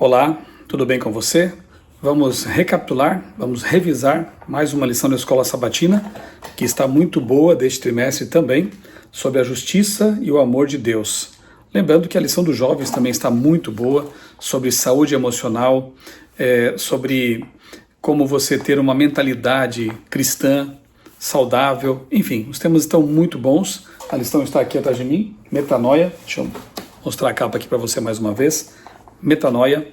Olá, tudo bem com você? Vamos recapitular, vamos revisar mais uma lição da Escola Sabatina, que está muito boa deste trimestre também, sobre a justiça e o amor de Deus. Lembrando que a lição dos jovens também está muito boa, sobre saúde emocional, sobre como você ter uma mentalidade cristã, saudável, enfim, os temas estão muito bons. A lição está aqui atrás de mim, metanoia, deixa eu mostrar a capa aqui para você mais uma vez. Metanoia,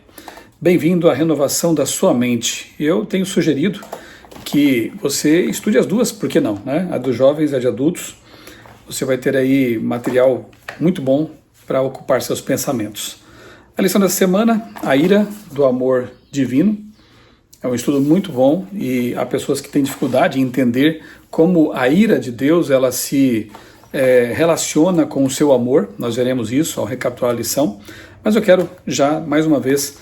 bem-vindo à renovação da sua mente. Eu tenho sugerido que você estude as duas, por que não, né? A dos jovens e a de adultos. Você vai ter aí material muito bom para ocupar seus pensamentos. A lição dessa semana, a ira do amor divino. É um estudo muito bom e há pessoas que têm dificuldade em entender como a ira de Deus ela se relaciona com o seu amor. Nós veremos isso ao recapitular a lição. Mas eu quero já, mais uma vez,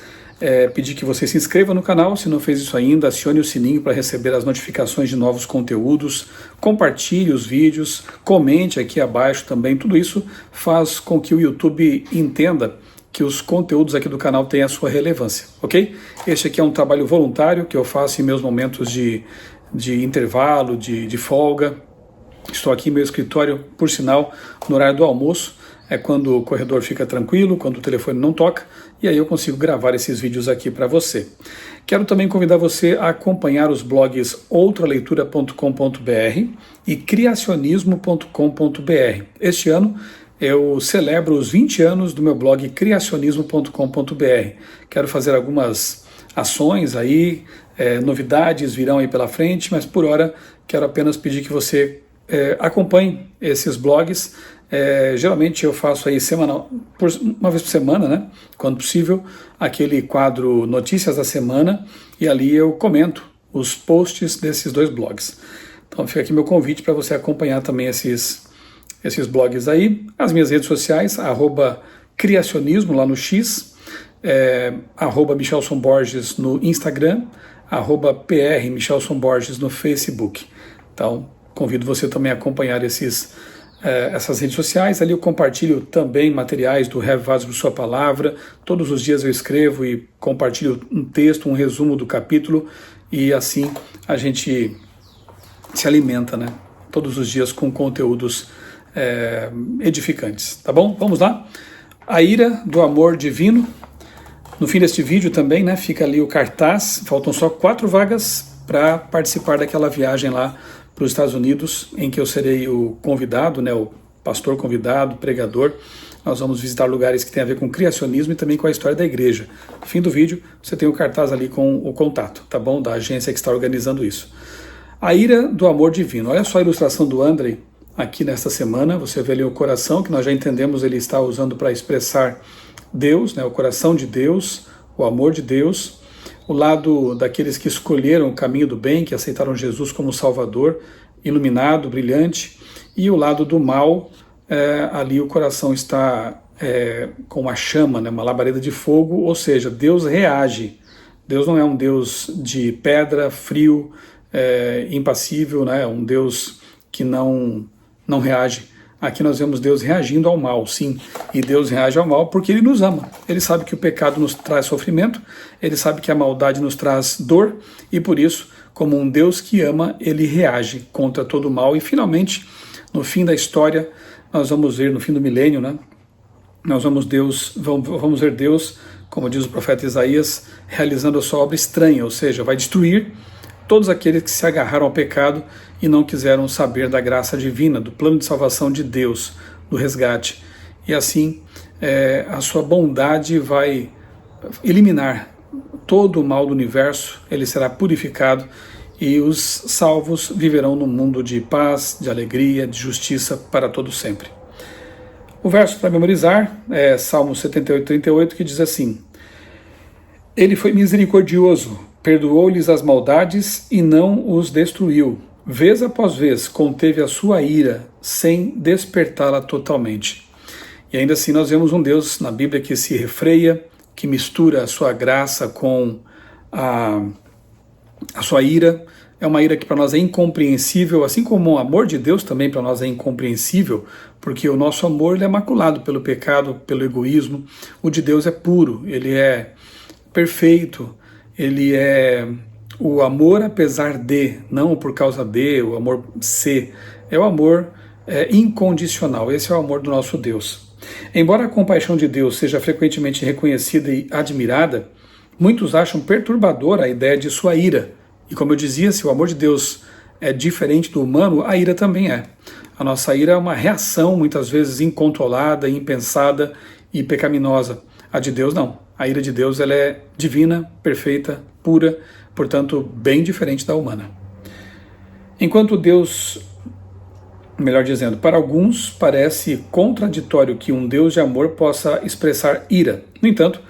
pedir que você se inscreva no canal, se não fez isso ainda, acione o sininho para receber as notificações de novos conteúdos, compartilhe os vídeos, comente aqui abaixo também, tudo isso faz com que o YouTube entenda que os conteúdos aqui do canal têm a sua relevância, ok? Este aqui é um trabalho voluntário que eu faço em meus momentos de intervalo, de folga. Estou aqui em meu escritório, por sinal, no horário do almoço, é quando o corredor fica tranquilo, quando o telefone não toca, e aí eu consigo gravar esses vídeos aqui para você. Quero também convidar você a acompanhar os blogs outraleitura.com.br e criacionismo.com.br. Este ano eu celebro os 20 anos do meu blog criacionismo.com.br. Quero fazer algumas ações aí, novidades virão aí pela frente, mas por hora quero apenas pedir que você acompanhe esses blogs. Geralmente eu faço aí uma vez por semana, né? Quando possível, aquele quadro Notícias da Semana, e ali eu comento os posts desses dois blogs. Então fica aqui meu convite para você acompanhar também esses blogs aí. As minhas redes sociais, @criacionismo lá no X, @Michelson Borges no Instagram, @PR Michelson Borges no Facebook. Então convido você também a acompanhar essas redes sociais. Ali eu compartilho também materiais do Revaz por Sua Palavra. Todos os dias eu escrevo e compartilho um texto, um resumo do capítulo, e assim a gente se alimenta, né? Todos os dias com conteúdos edificantes, tá bom? Vamos lá? A ira do amor divino. No fim deste vídeo também, né, fica ali o cartaz. Faltam só 4 vagas para participar daquela viagem lá para os Estados Unidos, em que eu serei o convidado, né, o pastor convidado, pregador. Nós vamos visitar lugares que têm a ver com criacionismo e também com a história da igreja. No fim do vídeo, você tem o cartaz ali com o contato, tá bom? Da agência que está organizando isso. A ira do amor divino. Olha só a ilustração do André aqui nesta semana. Você vê ali o coração, que nós já entendemos, ele está usando para expressar Deus, né, o coração de Deus, o amor de Deus. O lado daqueles que escolheram o caminho do bem, que aceitaram Jesus como Salvador, iluminado, brilhante, e o lado do mal, ali o coração está com uma chama, né, uma labareda de fogo, ou seja, Deus reage. Deus não é um Deus de pedra, frio, impassível, né, um Deus que não reage. Aqui nós vemos Deus reagindo ao mal, sim, e Deus reage ao mal porque Ele nos ama. Ele sabe que o pecado nos traz sofrimento, Ele sabe que a maldade nos traz dor, e por isso, como um Deus que ama, Ele reage contra todo o mal. E finalmente, no fim da história, nós vamos ver, no fim do milênio, né, nós vamos ver Deus, como diz o profeta Isaías, realizando a sua obra estranha, ou seja, vai destruir todos aqueles que se agarraram ao pecado e não quiseram saber da graça divina, do plano de salvação de Deus, do resgate. E assim, a sua bondade vai eliminar todo o mal do universo, ele será purificado e os salvos viverão num mundo de paz, de alegria, de justiça para todo sempre. O verso para memorizar é Salmo 78:38, que diz assim: Ele foi misericordioso, perdoou-lhes as maldades e não os destruiu. Vez após vez conteve a sua ira, sem despertá-la totalmente. E ainda assim nós vemos um Deus na Bíblia que se refreia, que mistura a sua graça com a sua ira. É uma ira que para nós é incompreensível, assim como o amor de Deus também para nós é incompreensível, porque o nosso amor ele é maculado pelo pecado, pelo egoísmo. O de Deus é puro, ele é perfeito, ele é o amor apesar de, não por causa de, o amor se, é o amor incondicional, esse é o amor do nosso Deus. Embora a compaixão de Deus seja frequentemente reconhecida e admirada, muitos acham perturbadora a ideia de sua ira. E como eu dizia, se o amor de Deus é diferente do humano, a ira também é. A nossa ira é uma reação, muitas vezes incontrolada, impensada e pecaminosa. A de Deus não. A ira de Deus ela é divina, perfeita, pura, portanto, bem diferente da humana. Enquanto Deus, melhor dizendo, para alguns parece contraditório que um Deus de amor possa expressar ira. No entanto,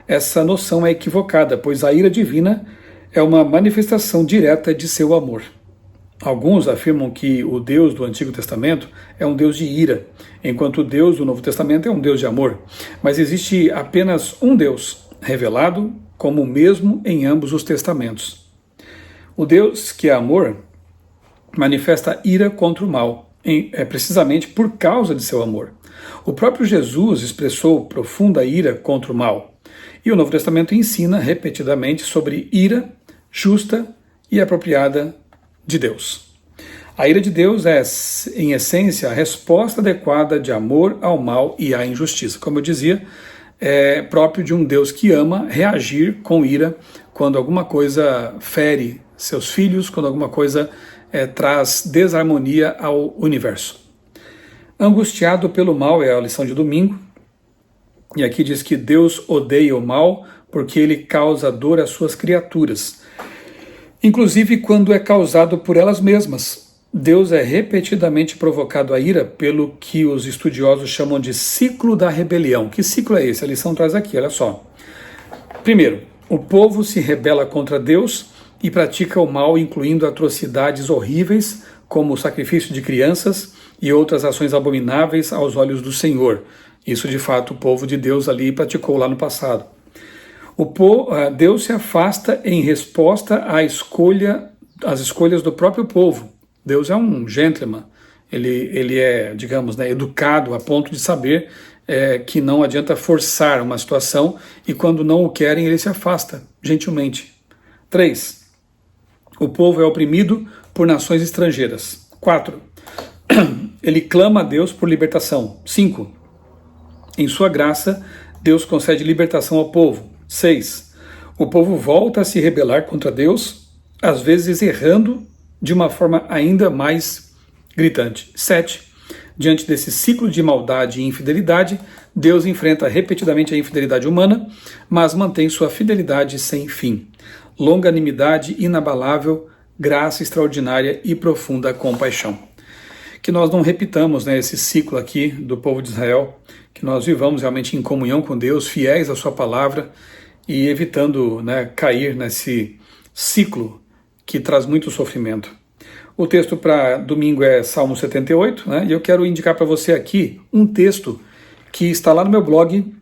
essa noção é equivocada, pois a ira divina é uma manifestação direta de seu amor. Alguns afirmam que o Deus do Antigo Testamento é um Deus de ira, enquanto o Deus do Novo Testamento é um Deus de amor. Mas existe apenas um Deus, revelado como o mesmo em ambos os testamentos. O Deus, que é amor, manifesta ira contra o mal, precisamente por causa de seu amor. O próprio Jesus expressou profunda ira contra o mal. E o Novo Testamento ensina repetidamente sobre ira justa e apropriada de Deus. A ira de Deus é, em essência, a resposta adequada de amor ao mal e à injustiça. Como eu dizia, é próprio de um Deus que ama reagir com ira quando alguma coisa fere seus filhos, quando alguma coisa traz desarmonia ao universo. Angustiado pelo mal é a lição de domingo. E aqui diz que Deus odeia o mal porque ele causa dor às suas criaturas, inclusive quando é causado por elas mesmas. Deus é repetidamente provocado à ira pelo que os estudiosos chamam de ciclo da rebelião. Que ciclo é esse? A lição traz aqui, olha só. Primeiro, o povo se rebela contra Deus e pratica o mal, incluindo atrocidades horríveis, como o sacrifício de crianças e outras ações abomináveis aos olhos do Senhor. Isso, de fato, o povo de Deus ali praticou lá no passado. Deus se afasta em resposta às escolhas do próprio povo. Deus é um gentleman, ele é, digamos, educado a ponto de saber que não adianta forçar uma situação e quando não o querem ele se afasta, gentilmente. 3. O povo é oprimido por nações estrangeiras. 4. Ele clama a Deus por libertação. 5. Em sua graça, Deus concede libertação ao povo. 6. O povo volta a se rebelar contra Deus, às vezes errando de uma forma ainda mais gritante. 7. Diante desse ciclo de maldade e infidelidade, Deus enfrenta repetidamente a infidelidade humana, mas mantém sua fidelidade sem fim. Longanimidade inabalável, graça extraordinária e profunda compaixão. Que nós não repitamos esse ciclo aqui do povo de Israel, que nós vivamos realmente em comunhão com Deus, fiéis à sua palavra e evitando cair nesse ciclo que traz muito sofrimento. O texto para domingo é Salmo 78, e eu quero indicar para você aqui um texto que está lá no meu blog,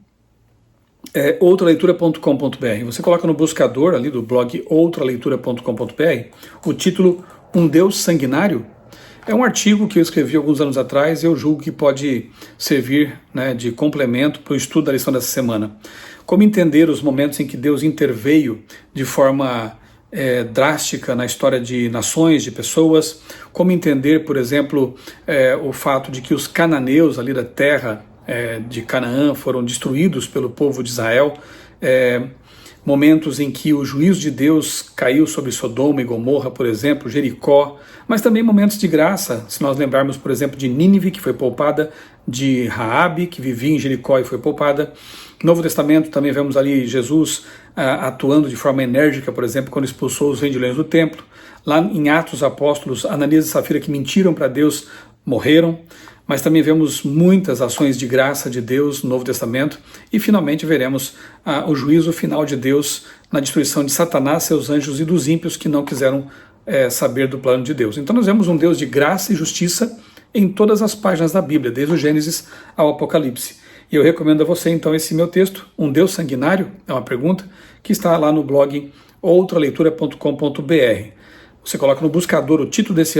outraleitura.com.br. Você coloca no buscador ali do blog outraleitura.com.br o título Um Deus Sanguinário. É um artigo que eu escrevi alguns anos atrás e eu julgo que pode servir de complemento para o estudo da lição dessa semana. Como entender os momentos em que Deus interveio de forma drástica na história de nações, de pessoas, como entender, por exemplo, o fato de que os cananeus ali da terra de Canaã foram destruídos pelo povo de Israel, momentos em que o juízo de Deus caiu sobre Sodoma e Gomorra, por exemplo, Jericó, mas também momentos de graça, se nós lembrarmos, por exemplo, de Nínive, que foi poupada, de Raabe, que vivia em Jericó e foi poupada. No Novo Testamento também vemos ali Jesus atuando de forma enérgica, por exemplo, quando expulsou os vendilhões do templo. Lá em Atos Apóstolos, Ananias e Safira, que mentiram para Deus, morreram. Mas também vemos muitas ações de graça de Deus no Novo Testamento e finalmente veremos o juízo final de Deus na destruição de Satanás, seus anjos e dos ímpios que não quiseram saber do plano de Deus. Então nós vemos um Deus de graça e justiça em todas as páginas da Bíblia, desde o Gênesis ao Apocalipse. E eu recomendo a você então esse meu texto, Um Deus Sanguinário, é uma pergunta, que está lá no blog outraleitura.com.br. Você coloca no buscador o título desse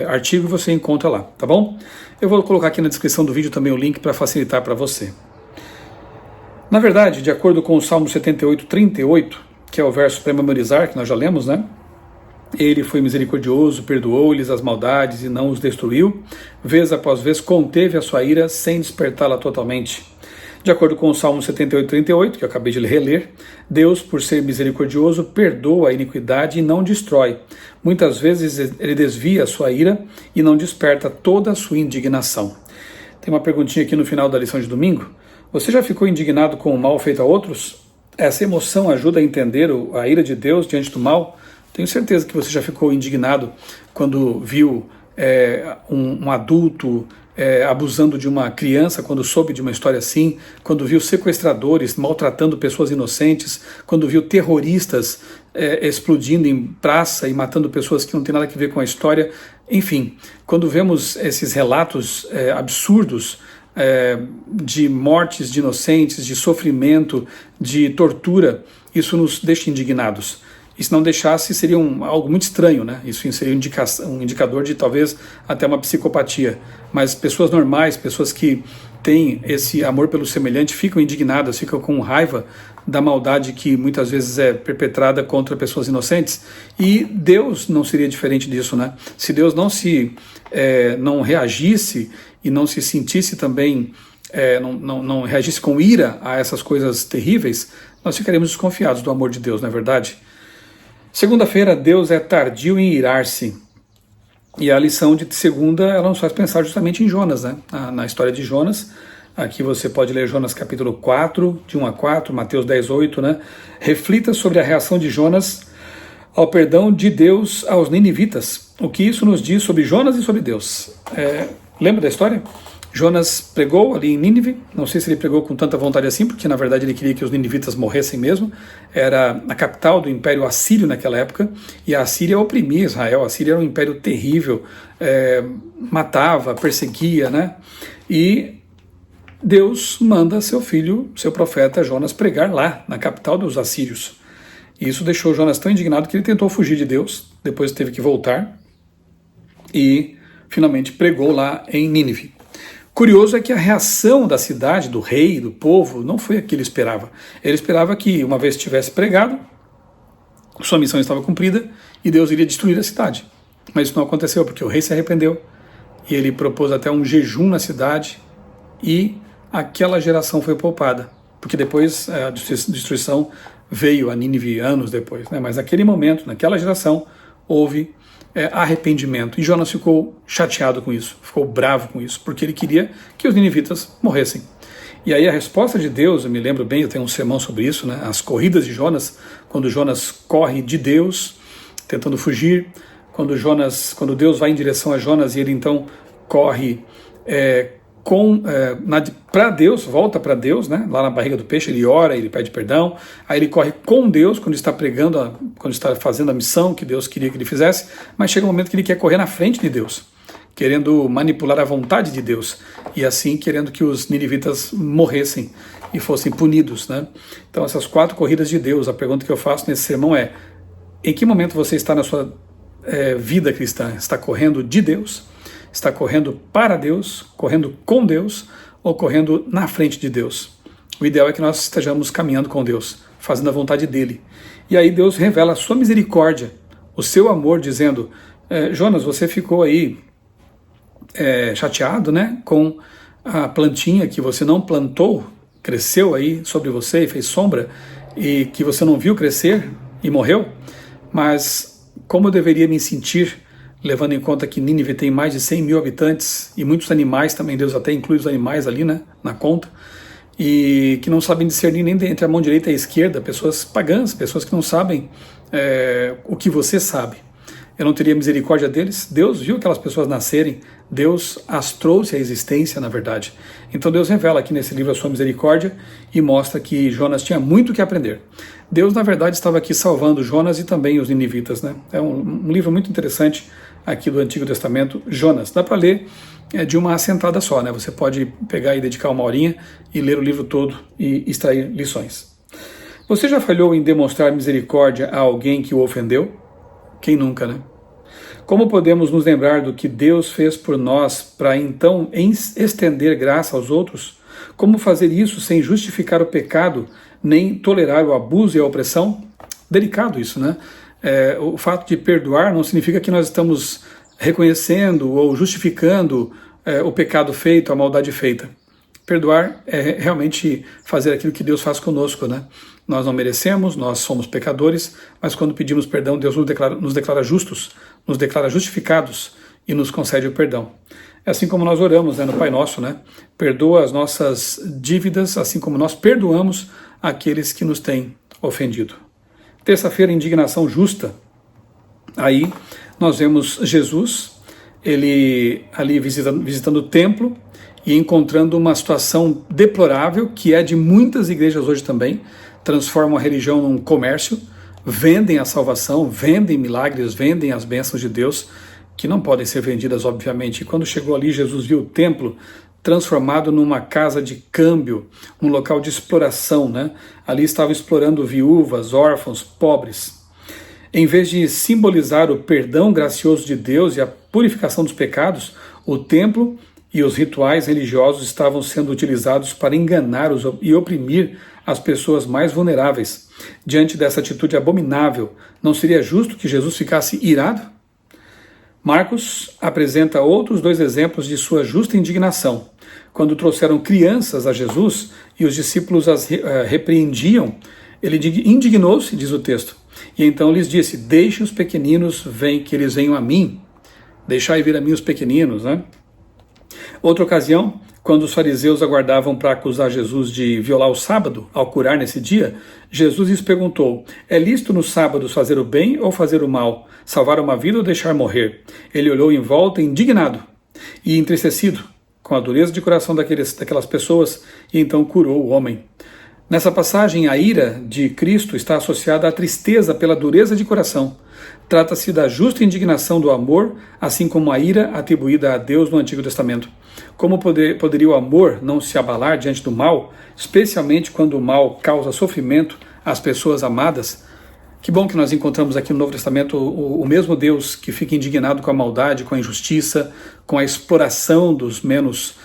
artigo e você encontra lá, tá bom? Eu vou colocar aqui na descrição do vídeo também o link para facilitar para você. Na verdade, de acordo com o Salmo 78:38, que é o verso para memorizar, que nós já lemos, né? Ele foi misericordioso, perdoou-lhes as maldades e não os destruiu. Vez após vez conteve a sua ira sem despertá-la totalmente. De acordo com o Salmo 78:38, que eu acabei de reler, Deus, por ser misericordioso, perdoa a iniquidade e não destrói. Muitas vezes ele desvia a sua ira e não desperta toda a sua indignação. Tem uma perguntinha aqui no final da lição de domingo. Você já ficou indignado com o mal feito a outros? Essa emoção ajuda a entender a ira de Deus diante do mal? Tenho certeza que você já ficou indignado quando viu um adulto abusando de uma criança, quando soube de uma história assim, quando viu sequestradores maltratando pessoas inocentes, quando viu terroristas explodindo em praça e matando pessoas que não têm nada a ver com a história. Enfim, quando vemos esses relatos absurdos de mortes de inocentes, de sofrimento, de tortura, isso nos deixa indignados. E se não deixasse, seria algo muito estranho, né? Isso seria um indicador de talvez até uma psicopatia. Mas pessoas normais, pessoas que têm esse amor pelo semelhante, ficam indignadas, ficam com raiva da maldade que muitas vezes é perpetrada contra pessoas inocentes. E Deus não seria diferente disso, né? Se Deus não reagisse e não se sentisse também, não reagisse com ira a essas coisas terríveis, nós ficaríamos desconfiados do amor de Deus, não é verdade? Segunda-feira, Deus é tardio em irar-se. E a lição de segunda, ela nos faz pensar justamente em Jonas, né? Na história de Jonas. Aqui você pode ler Jonas capítulo 4, de 1 a 4, Mateus 10:8, né? Reflita sobre a reação de Jonas ao perdão de Deus aos ninivitas. O que isso nos diz sobre Jonas e sobre Deus? Lembra da história? Jonas pregou ali em Nínive, não sei se ele pregou com tanta vontade assim, porque na verdade ele queria que os ninivitas morressem mesmo. Era a capital do Império Assírio naquela época, e a Assíria oprimia Israel. A Assíria era um império terrível, matava, perseguia, né? E Deus manda seu filho, seu profeta Jonas, pregar lá, na capital dos assírios. E isso deixou Jonas tão indignado que ele tentou fugir de Deus, depois teve que voltar e finalmente pregou lá em Nínive. Curioso é que a reação da cidade, do rei, do povo, não foi a que ele esperava. Ele esperava que, uma vez tivesse pregado, sua missão estava cumprida e Deus iria destruir a cidade. Mas isso não aconteceu, porque o rei se arrependeu e ele propôs até um jejum na cidade e aquela geração foi poupada, porque depois a destruição veio a Nínive anos depois, né? Mas naquele momento, naquela geração, houve arrependimento. E Jonas ficou chateado com isso, ficou bravo com isso, porque ele queria que os ninivitas morressem. E aí a resposta de Deus, eu me lembro bem, eu tenho um sermão sobre isso, né? As corridas de Jonas, quando Jonas corre de Deus, tentando fugir, quando Deus vai em direção a Jonas e ele então corre para Deus, volta para Deus, né? Lá na barriga do peixe, ele ora, ele pede perdão, aí ele corre com Deus quando está pregando, quando está fazendo a missão que Deus queria que ele fizesse, mas chega um momento que ele quer correr na frente de Deus, querendo manipular a vontade de Deus, e assim querendo que os ninivitas morressem e fossem punidos, né? Então essas 4 corridas de Deus, a pergunta que eu faço nesse sermão é: em que momento você está na sua vida cristã? Está correndo de Deus? Está correndo para Deus, correndo com Deus ou correndo na frente de Deus? O ideal é que nós estejamos caminhando com Deus, fazendo a vontade dele. E aí Deus revela a sua misericórdia, o seu amor, dizendo: Jonas, você ficou aí chateado, né, com a plantinha que você não plantou, cresceu aí sobre você e fez sombra, e que você não viu crescer e morreu? Mas como eu deveria me sentir, levando em conta que Nínive tem mais de 100 mil habitantes e muitos animais também, Deus até inclui os animais ali, né, na conta, e que não sabem discernir nem entre a mão direita e a esquerda, pessoas pagãs, pessoas que não sabem o que você sabe. Eu não teria misericórdia deles? Deus viu aquelas pessoas nascerem, Deus as trouxe à existência, na verdade. Então Deus revela aqui nesse livro a sua misericórdia e mostra que Jonas tinha muito o que aprender. Deus, na verdade, estava aqui salvando Jonas e também os ninivitas, né? É um livro muito interessante aqui do Antigo Testamento, Jonas. Dá para ler de uma assentada só, né? Você pode pegar e dedicar uma horinha e ler o livro todo e extrair lições. Você já falhou em demonstrar misericórdia a alguém que o ofendeu? Quem nunca, né? Como podemos nos lembrar do que Deus fez por nós para então estender graça aos outros? Como fazer isso sem justificar o pecado, nem tolerar o abuso e a opressão? Delicado isso, né? O fato de perdoar não significa que nós estamos reconhecendo ou justificando o pecado feito, a maldade feita. Perdoar é realmente fazer aquilo que Deus faz conosco, né? Nós não merecemos, nós somos pecadores, mas quando pedimos perdão, Deus nos declara justos, nos declara justificados e nos concede o perdão. É assim como nós oramos, né, no Pai Nosso, né? Perdoa as nossas dívidas, assim como nós perdoamos aqueles que nos têm ofendido. Terça-feira, indignação justa. Aí nós vemos Jesus, ele ali visitando o templo e encontrando uma situação deplorável, que é de muitas igrejas hoje também, transformam a religião num comércio, vendem a salvação, vendem milagres, vendem as bênçãos de Deus, que não podem ser vendidas, obviamente. E quando chegou ali, Jesus viu o templo transformado numa casa de câmbio, um local de exploração, né? Ali estavam explorando viúvas, órfãos, pobres. Em vez de simbolizar o perdão gracioso de Deus e a purificação dos pecados, o templo e os rituais religiosos estavam sendo utilizados para enganar e oprimir as pessoas mais vulneráveis. Diante dessa atitude abominável, não seria justo que Jesus ficasse irado? Marcos apresenta outros dois exemplos de sua justa indignação. Quando trouxeram crianças a Jesus e os discípulos as repreendiam, ele indignou-se, diz o texto, e então lhes disse: deixe os pequeninos, que eles venham a mim. Deixai vir a mim os pequeninos, né? Outra ocasião, quando os fariseus aguardavam para acusar Jesus de violar o sábado, ao curar nesse dia, Jesus lhes perguntou: é lícito no sábado fazer o bem ou fazer o mal, salvar uma vida ou deixar morrer? Ele olhou em volta indignado e entristecido com a dureza de coração daquelas pessoas e então curou o homem. Nessa passagem, a ira de Cristo está associada à tristeza pela dureza de coração. Trata-se da justa indignação do amor, assim como a ira atribuída a Deus no Antigo Testamento. Como poderia o amor não se abalar diante do mal, especialmente quando o mal causa sofrimento às pessoas amadas? Que bom que nós encontramos aqui no Novo Testamento o mesmo Deus que fica indignado com a maldade, com a injustiça, com a exploração dos menos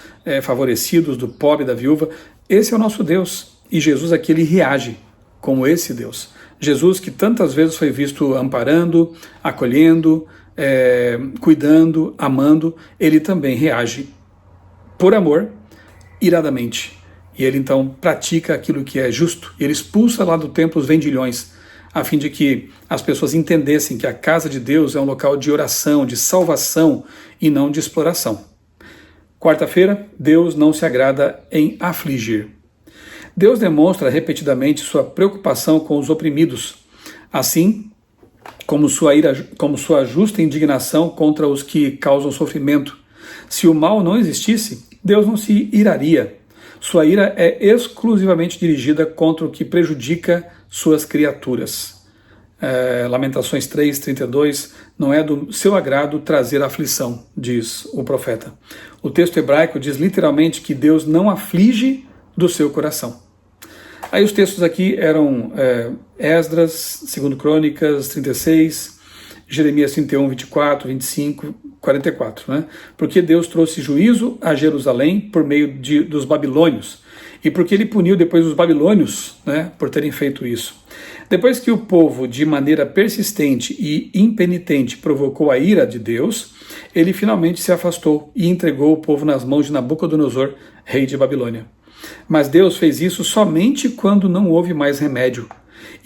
favorecidos, do pobre, da viúva. Esse é o nosso Deus. E Jesus aqui, ele reage como esse Deus. Jesus, que tantas vezes foi visto amparando, acolhendo, cuidando, amando, ele também reage por amor, iradamente. E ele então pratica aquilo que é justo. Ele expulsa lá do templo os vendilhões, a fim de que as pessoas entendessem que a casa de Deus é um local de oração, de salvação e não de exploração. Quarta-feira, Deus não se agrada em afligir. Deus demonstra repetidamente sua preocupação com os oprimidos, assim como sua justa indignação contra os que causam sofrimento. Se o mal não existisse, Deus não se iraria. Sua ira é exclusivamente dirigida contra o que prejudica suas criaturas. Lamentações 3:32, não é do seu agrado trazer aflição, diz o profeta. O texto hebraico diz literalmente que Deus não aflige do seu coração. Aí os textos aqui eram Esdras, 2 Crônicas 36, Jeremias 31, 24, 25, 44, né? Porque Deus trouxe juízo a Jerusalém por meio dos babilônios, e porque ele puniu depois os babilônios, né, por terem feito isso. Depois que o povo, de maneira persistente e impenitente, provocou a ira de Deus, ele finalmente se afastou e entregou o povo nas mãos de Nabucodonosor, rei de Babilônia. Mas Deus fez isso somente quando não houve mais remédio.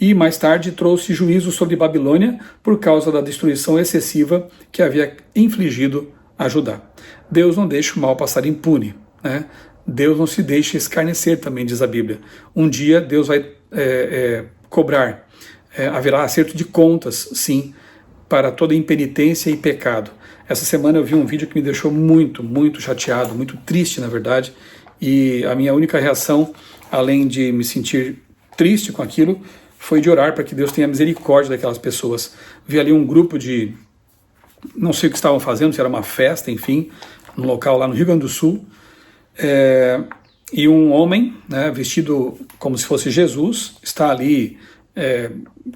E mais tarde trouxe juízo sobre Babilônia por causa da destruição excessiva que havia infligido a Judá. Deus não deixa o mal passar impune, né? Deus não se deixa escarnecer também, diz a Bíblia. Um dia Deus vai cobrar, haverá acerto de contas, sim, para toda impenitência e pecado. Essa semana eu vi um vídeo que me deixou muito, muito chateado, muito triste, na verdade, e a minha única reação, além de me sentir triste com aquilo, foi de orar para que Deus tenha misericórdia daquelas pessoas. Vi ali um grupo de, não sei o que estavam fazendo, se era uma festa, enfim, num local lá no Rio Grande do Sul, e um homem, né, vestido como se fosse Jesus, está ali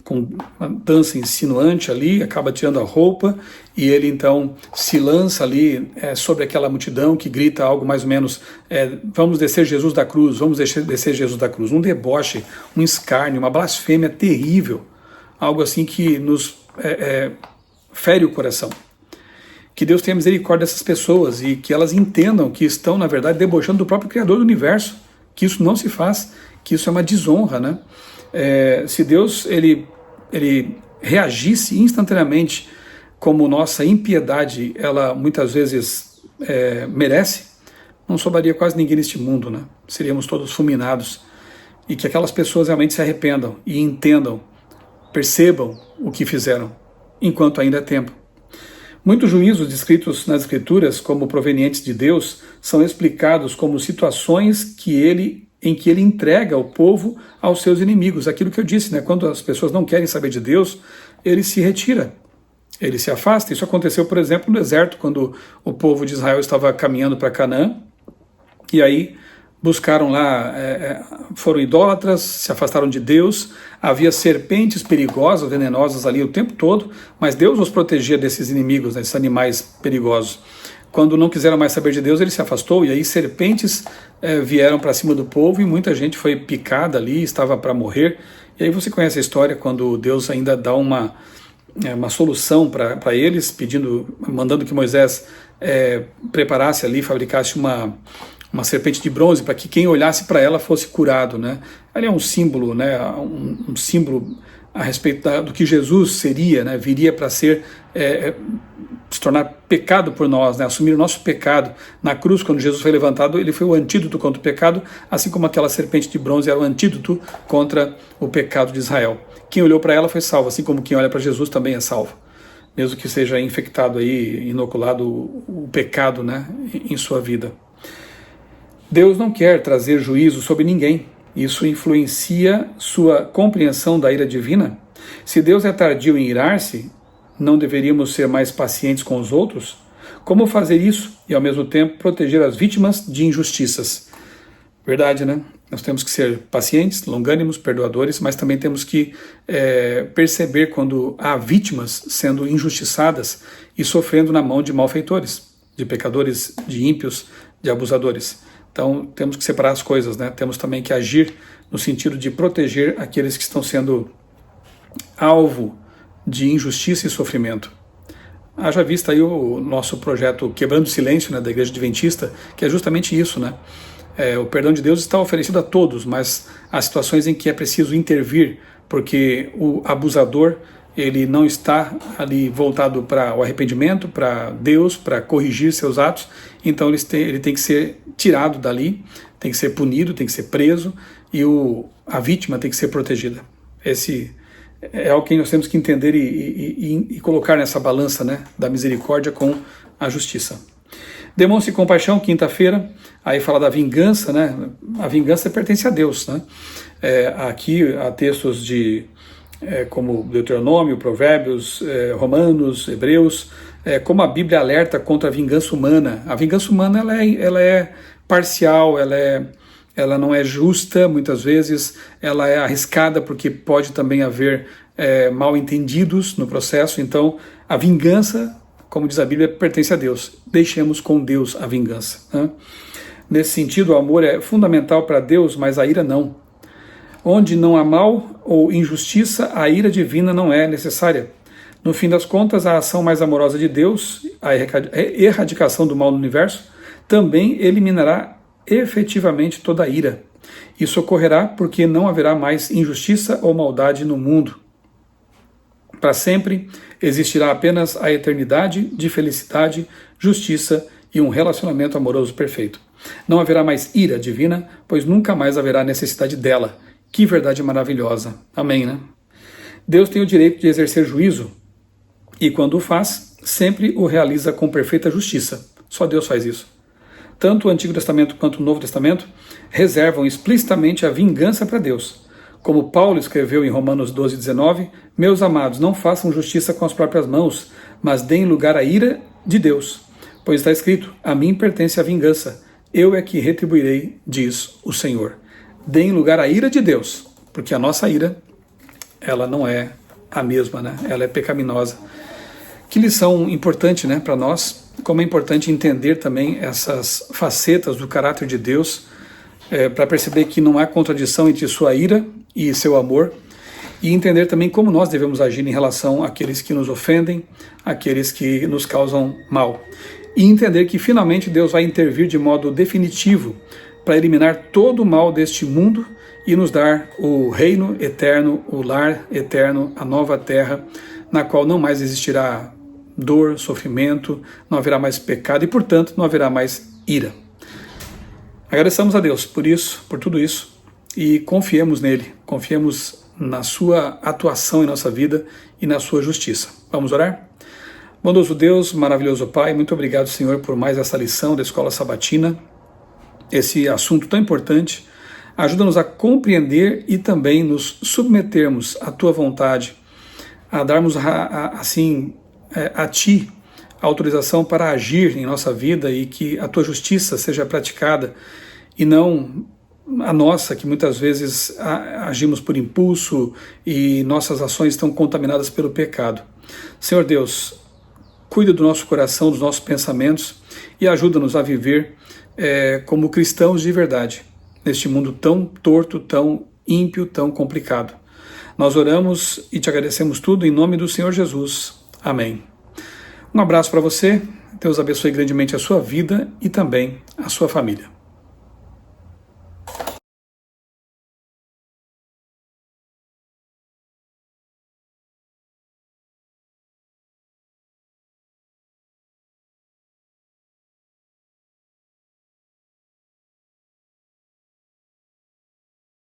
com uma dança insinuante ali, acaba tirando a roupa, e ele então se lança ali sobre aquela multidão que grita algo mais ou menos, vamos descer Jesus da cruz, vamos descer Jesus da cruz. Um deboche, um escárnio, uma blasfêmia terrível, algo assim que nos fere o coração. Que Deus tenha misericórdia dessas pessoas e que elas entendam que estão, na verdade, debochando do próprio Criador do Universo, que isso não se faz, que isso é uma desonra, né? Se Deus ele reagisse instantaneamente como nossa impiedade, ela muitas vezes merece, não sobraria quase ninguém neste mundo, né? Seríamos todos fulminados. E que aquelas pessoas realmente se arrependam e entendam, percebam o que fizeram, enquanto ainda é tempo. Muitos juízos descritos nas Escrituras como provenientes de Deus são explicados como situações em que ele entrega o povo aos seus inimigos. Aquilo que eu disse, né? Quando as pessoas não querem saber de Deus, ele se retira, ele se afasta. Isso aconteceu, por exemplo, no deserto, quando o povo de Israel estava caminhando para Canaã, e aí buscaram lá, foram idólatras, se afastaram de Deus, havia serpentes perigosas, venenosas ali o tempo todo, mas Deus os protegia desses inimigos, desses animais perigosos. Quando não quiseram mais saber de Deus, ele se afastou, e aí serpentes vieram para cima do povo, e muita gente foi picada ali, estava para morrer. E aí você conhece a história, quando Deus ainda dá uma solução para eles, mandando que Moisés preparasse ali, fabricasse uma serpente de bronze, para que quem olhasse para ela fosse curado, né? Ali é um símbolo, né? Um símbolo a respeito do que Jesus seria, né? Viria para se tornar pecado por nós, né? Assumir o nosso pecado. Na cruz, quando Jesus foi levantado, ele foi o antídoto contra o pecado, assim como aquela serpente de bronze era o antídoto contra o pecado de Israel. Quem olhou para ela foi salvo, assim como quem olha para Jesus também é salvo, mesmo que seja infectado aí, inoculado o pecado, né? Em sua vida. Deus não quer trazer juízo sobre ninguém. Isso influencia sua compreensão da ira divina? Se Deus é tardio em irar-se, não deveríamos ser mais pacientes com os outros? Como fazer isso e, ao mesmo tempo, proteger as vítimas de injustiças? Verdade, né? Nós temos que ser pacientes, longânimos, perdoadores, mas também temos que perceber quando há vítimas sendo injustiçadas e sofrendo na mão de malfeitores, de pecadores, de ímpios, de abusadores. Então, temos que separar as coisas, né? Temos também que agir no sentido de proteger aqueles que estão sendo alvo de injustiça e sofrimento. Haja vista aí o nosso projeto Quebrando o Silêncio, né, da Igreja Adventista, que é justamente isso, né? O perdão de Deus está oferecido a todos, mas há situações em que é preciso intervir, porque o abusador, ele não está ali voltado para o arrependimento, para Deus, para corrigir seus atos, então ele tem que ser tirado dali, tem que ser punido, tem que ser preso, e a vítima tem que ser protegida. Esse é o que nós temos que entender e colocar nessa balança, né, da misericórdia com a justiça. Demonstre compaixão, quinta-feira, aí fala da vingança, né? A vingança pertence a Deus, né? Aqui há textos como Deuteronômio, Provérbios, Romanos, Hebreus, como a Bíblia alerta contra a vingança humana. A vingança humana ela é parcial, ela não é justa, muitas vezes, ela é arriscada porque pode também haver mal-entendidos no processo. Então, a vingança, como diz a Bíblia, pertence a Deus. Deixemos com Deus a vingança, né? Nesse sentido, o amor é fundamental para Deus, mas a ira não. Onde não há mal ou injustiça, a ira divina não é necessária. No fim das contas, a ação mais amorosa de Deus, a erradicação do mal no universo, também eliminará efetivamente toda a ira. Isso ocorrerá porque não haverá mais injustiça ou maldade no mundo. Para sempre existirá apenas a eternidade de felicidade, justiça e um relacionamento amoroso perfeito. Não haverá mais ira divina, pois nunca mais haverá necessidade dela. Que verdade maravilhosa. Amém, né? Deus tem o direito de exercer juízo e, quando o faz, sempre o realiza com perfeita justiça. Só Deus faz isso. Tanto o Antigo Testamento quanto o Novo Testamento reservam explicitamente a vingança para Deus. Como Paulo escreveu em Romanos 12:19, meus amados, não façam justiça com as próprias mãos, mas deem lugar à ira de Deus. Pois está escrito, a mim pertence a vingança, eu é que retribuirei, diz o Senhor. Deem lugar à ira de Deus, porque a nossa ira ela não é a mesma, né? Ela é pecaminosa. Que lição importante, né, para nós, como é importante entender também essas facetas do caráter de Deus, para perceber que não há contradição entre sua ira e seu amor, e entender também como nós devemos agir em relação àqueles que nos ofendem, àqueles que nos causam mal. E entender que finalmente Deus vai intervir de modo definitivo para eliminar todo o mal deste mundo e nos dar o reino eterno, o lar eterno, a nova terra, na qual não mais existirá dor, sofrimento, não haverá mais pecado e, portanto, não haverá mais ira. Agradeçamos a Deus por isso, por tudo isso, e confiemos nele, confiemos na sua atuação em nossa vida e na sua justiça. Vamos orar? Bondoso Deus, maravilhoso Pai, muito obrigado, Senhor, por mais essa lição da Escola Sabatina, esse assunto tão importante. Ajuda-nos a compreender e também nos submetermos à Tua vontade, a darmos a Ti a autorização para agir em nossa vida e que a Tua justiça seja praticada e não a nossa, que muitas vezes agimos por impulso e nossas ações estão contaminadas pelo pecado. Senhor Deus, cuida do nosso coração, dos nossos pensamentos e ajuda-nos a viver como cristãos de verdade, neste mundo tão torto, tão ímpio, tão complicado. Nós oramos e te agradecemos tudo em nome do Senhor Jesus. Amém. Um abraço para você, Deus abençoe grandemente a sua vida e também a sua família.